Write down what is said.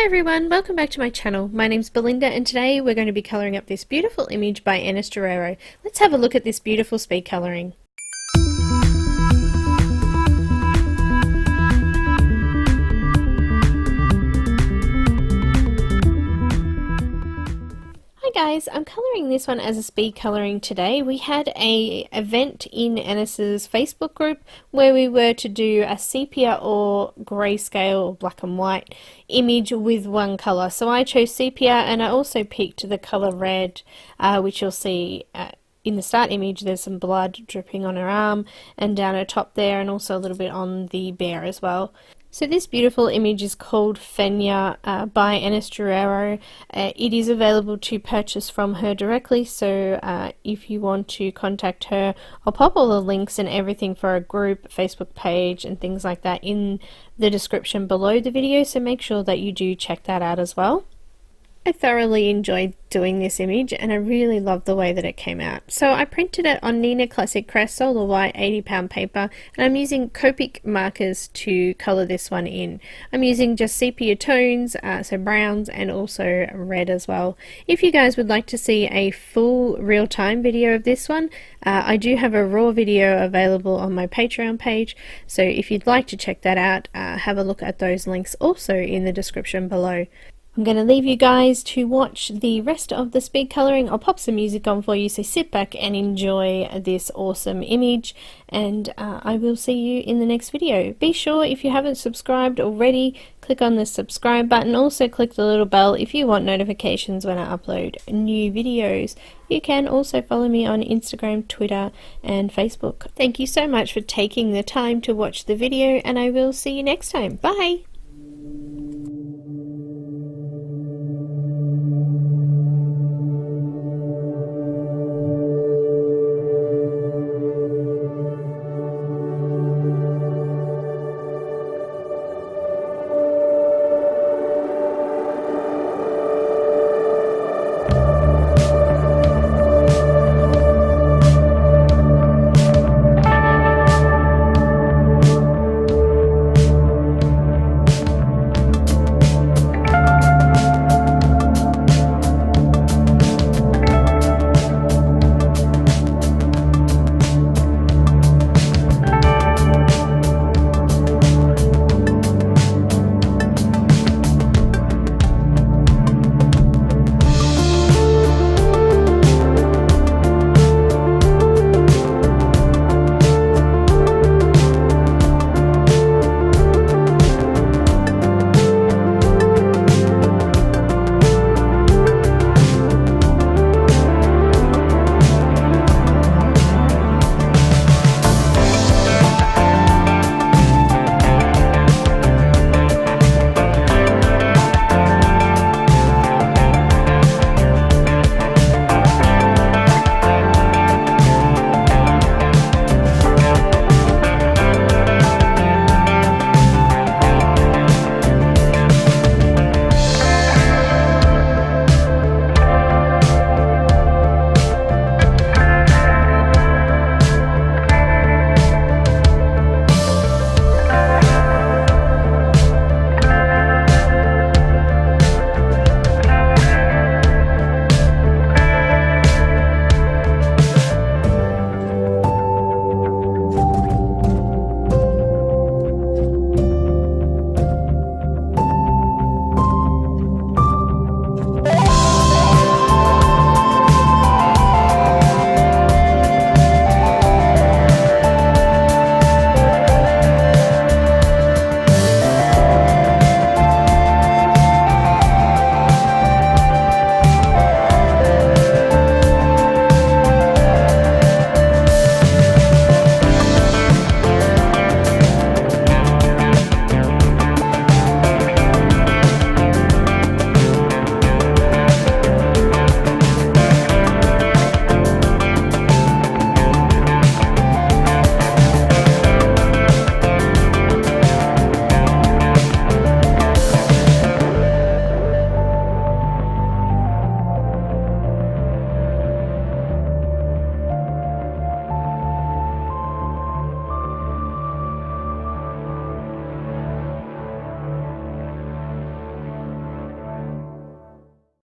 Hi everyone, welcome back to my channel. My name's Belinda and today we're going to be colouring up this beautiful image by Enys Guerrero. Let's have a look at this beautiful speed colouring. Hi guys, I'm colouring this one as a speed colouring today. We had an event in Enys's Facebook group where we were to do a sepia or grayscale or black and white image with one colour. So I chose sepia and I also picked the colour red, which you'll see in the start image. There's some blood dripping on her arm and down her top there, and also a little bit on the bear as well. So this beautiful image is called Fenya by Enys Guerrero. It is available to purchase from her directly, so if you want to contact her, I'll pop all the links and everything for a group, Facebook page and things like that in the description below the video, so make sure that you do check that out as well. I thoroughly enjoyed doing this image and I really love the way that it came out. So I printed it on Neenah Classic Crest Solar White 80-pound paper, and I'm using Copic markers to colour this one in. I'm using just sepia tones, so browns and also red as well. If you guys would like to see a full real-time video of this one, I do have a raw video available on my Patreon page, so if you'd like to check that out, have a look at those links also in the description below. I'm going to leave you guys to watch the rest of the speed colouring. I'll pop some music on for you, so sit back and enjoy this awesome image, and I will see you in the next video. Be sure, if you haven't subscribed already, click on the subscribe button. Also click the little bell if you want notifications when I upload new videos. You can also follow me on Instagram, Twitter and Facebook. Thank you so much for taking the time to watch the video, and I will see you next time. Bye!